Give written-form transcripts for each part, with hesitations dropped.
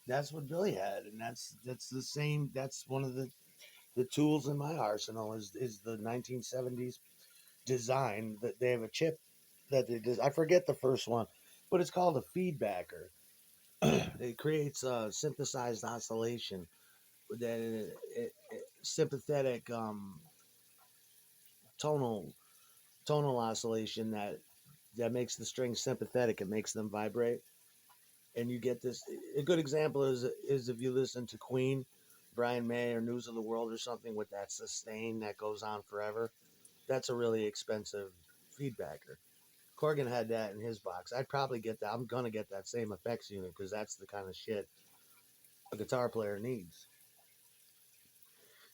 That's what Billy had, and that's the same. That's one of the tools in my arsenal is the 1970s design that they have a chip that they did. I forget the first one, but it's called a feedbacker. It creates a synthesized oscillation that sympathetic tonal tonal oscillation that makes the strings sympathetic. It makes them vibrate, and you get this. A good example is if you listen to Queen, Brian May, or News of the World or something with that sustain that goes on forever. That's a really expensive feedbacker. Corgan had that in his box. I'd probably get that. I'm gonna get that same effects unit because that's the kind of shit a guitar player needs.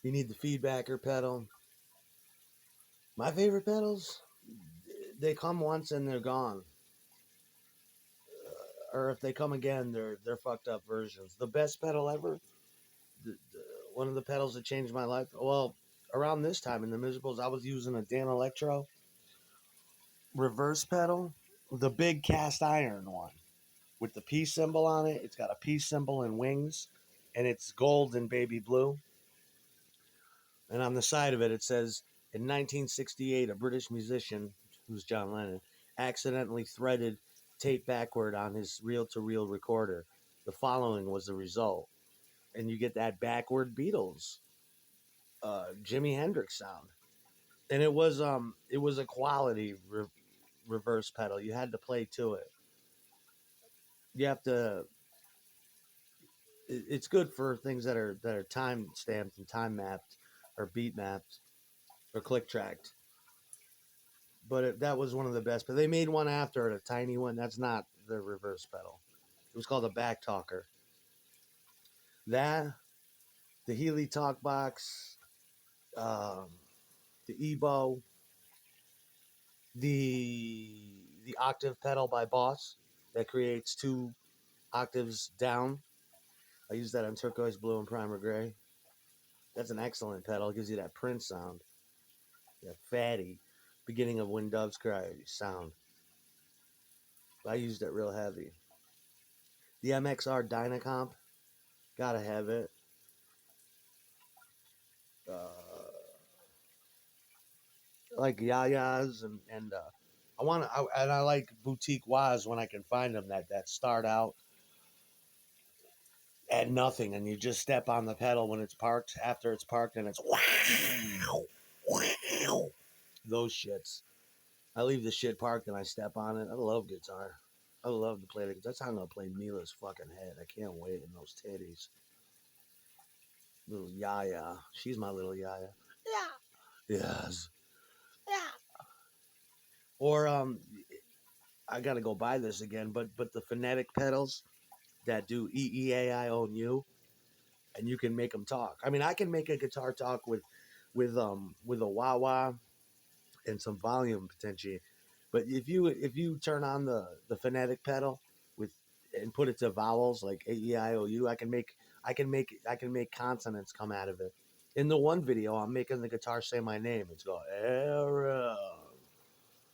You need the feedbacker pedal. My favorite pedals, they come once and they're gone, or if they come again, they're fucked up versions. The best pedal ever, one of the pedals that changed my life. Well, around this time in the Miserables, I was using a Dan Electro reverse pedal, the big cast iron one with the peace symbol on it. It's got a peace symbol and wings, and it's gold and baby blue. And on the side of it, it says, in 1968, a British musician, who's John Lennon, accidentally threaded tape backward on his reel to reel recorder. The following was the result. And you get that backward Beatles, Jimi Hendrix sound. And it was a quality reverse pedal. You had to play to it. You have to. It's good for things that are time stamped and time mapped, or beat mapped, or click tracked. But that was one of the best. But they made one after it, a tiny one. That's not the reverse pedal. It was called a back talker. That, the Healy Talk Box, um, the Ebo, the octave pedal by Boss that creates two octaves down. I use that on Turquoise Blue and Primer Gray. That's an excellent pedal. It gives you that Prince sound, that fatty beginning of When Doves Cry sound. I used it real heavy. The MXR Dynacomp, gotta have it. Like Yaya's and I like boutique Waz when I can find them that start out at nothing and you just step on the pedal when it's parked after it's parked and it's wow wow those shits. I leave the shit parked and I step on it. I love guitar. I love to play the guitar. That's how I'm gonna play Mila's fucking head. I can't wait in those titties. Little Yaya. She's my little Yaya. Yeah. Yes. Yeah. Or I gotta go buy this again, but the phonetic pedals that do EEAIONU, and you can make them talk. I mean, I can make a guitar talk with a wah wah and some volume potential. But if you turn on the phonetic pedal with and put it to vowels like AEIOU, I can make consonants come out of it. In the one video, I'm making the guitar say my name. It's going Aaron,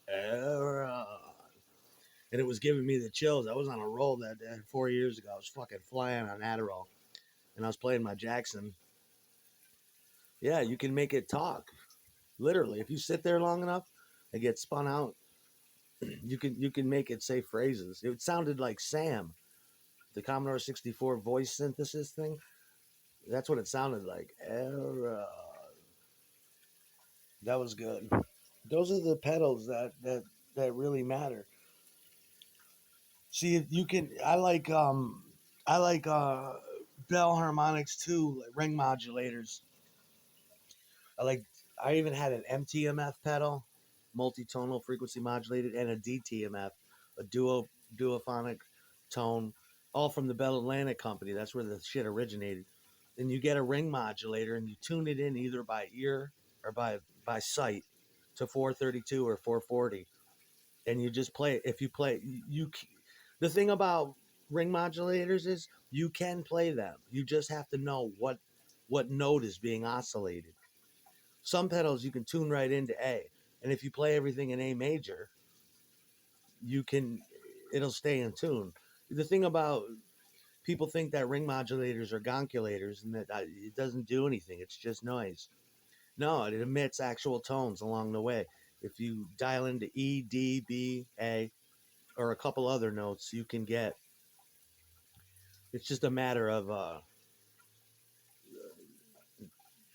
Aaron, and it was giving me the chills. I was on a roll that day 4 years ago. I was fucking flying on Adderall, and I was playing my Jackson. Yeah, you can make it talk. Literally, if you sit there long enough, it gets spun out. You can make it say phrases. It sounded like Sam, the Commodore 64 voice synthesis thing. That's what it sounded like. Era. That was good. Those are the pedals that really matter. See, you can. I like bell harmonics too, like ring modulators. I like. I even had an MTMF pedal, multi-tonal frequency modulated, and a DTMF, a duophonic tone, all from the Bell Atlantic company. That's where the shit originated. And you get a ring modulator, and you tune it in either by ear or by sight to 432 or 440, and you just play it. If you play, the thing about ring modulators is you can play them. You just have to know what note is being oscillated. Some pedals you can tune right into A, and if you play everything in A major, you can it'll stay in tune. The thing about People think that ring modulators are gonculators and that it doesn't do anything. It's just noise. No, it emits actual tones along the way. If you dial into E, D, B, A, or a couple other notes, you can get. It's just a matter of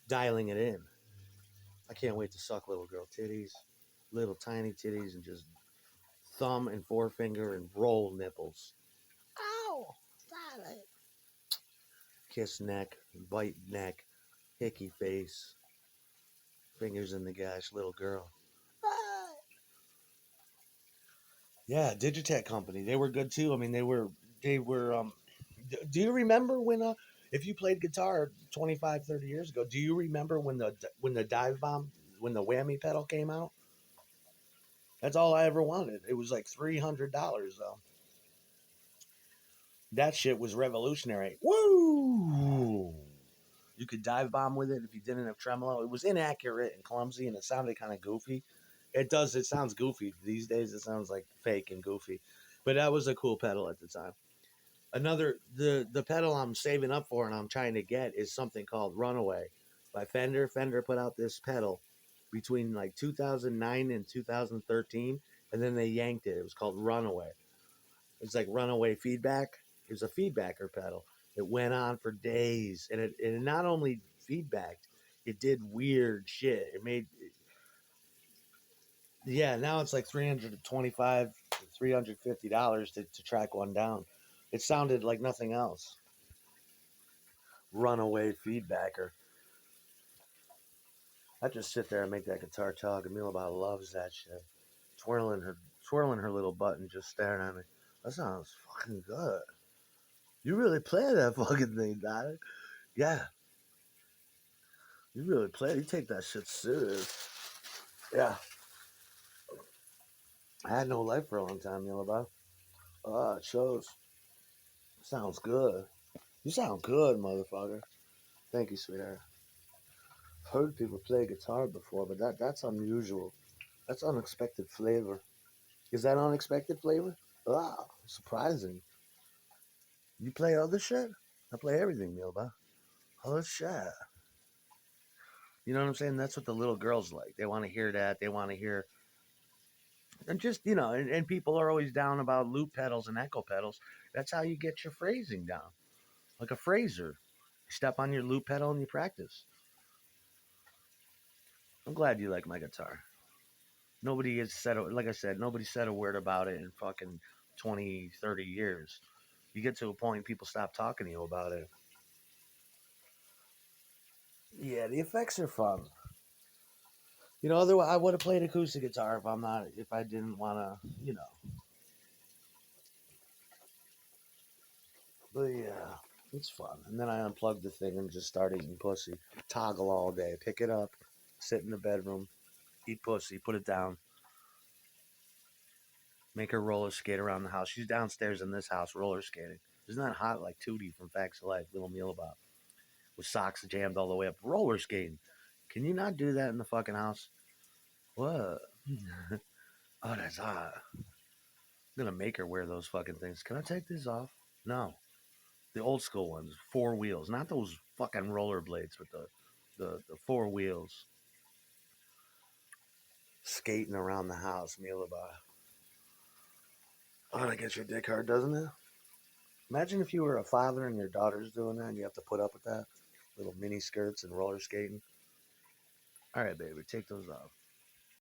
dialing it in. I can't wait to suck little girl titties, little tiny titties, and just thumb and forefinger and roll nipples. Ow! Stop it. Kiss neck, bite neck, hickey face, fingers in the gash, little girl. Ah. Yeah, Digitech Company. They were good too. I mean, they were. Do you remember when if you played guitar 25, 30 years ago, do you remember when the dive bomb, when the whammy pedal came out? That's all I ever wanted. It was like $300 though. That shit was revolutionary. Woo! You could dive bomb with it if you didn't have tremolo. It was inaccurate and clumsy, and it sounded kind of goofy. It does. It sounds goofy these days. It sounds like fake and goofy, but that was a cool pedal at the time. Another the pedal I'm saving up for and I'm trying to get is something called Runaway by Fender. Fender put out this pedal between like 2009 and 2013, and then they yanked it. It was called Runaway. It's like Runaway feedback. It was a feedbacker pedal. It went on for days, and it not only feedbacked, it did weird shit. It made yeah. Now it's like 325, $350 to track one down. It sounded like nothing else. Runaway feedbacker. I just sit there and make that guitar talk. Amelia loves that shit. Twirling her little butt and just staring at me. That sounds fucking good. You really play that fucking thing, Dad. Yeah, you really play. You take that shit serious. Yeah, I had no life for a long time, Amelia. It shows. Sounds good. You sound good, motherfucker. Thank you, sweetheart. I've heard people play guitar before, but that's unusual. That's unexpected flavor. Is that unexpected flavor? Ah, surprising. You play other shit? I play everything, Milba. Oh shit. You know what I'm saying? That's what the little girls like. They want to hear that. They want to hear, and just and people are always down about loop pedals and echo pedals. That's how you get your phrasing down, like a phraser. You step on your loop pedal and you practice. I'm glad you like my guitar. Nobody has said, like I said, nobody said a word about it in fucking 20, 30 years. You get to a point, people stop talking to you about it. Yeah, the effects are fun. Otherwise I would have played acoustic guitar if I didn't want to. But yeah, it's fun. And then I unplugged the thing and just started eating pussy. Toggle all day. Pick it up, sit in the bedroom, eat pussy, put it down, make her roller skate around the house. She's downstairs in this house roller skating. Isn't that hot like Tootie from Facts of Life, Little Meal About? With socks jammed all the way up, roller skating. Can you not do that in the fucking house? What? Oh, that's hot. I'm gonna make her wear those fucking things. Can I take this off? No. The old school ones, four wheels, not those fucking rollerblades with the four wheels. Skating around the house, Milaba. Oh, that gets your dick hard, doesn't it? Imagine if you were a father and your daughter's doing that and you have to put up with that. Little mini skirts and roller skating. All right, baby, take those off.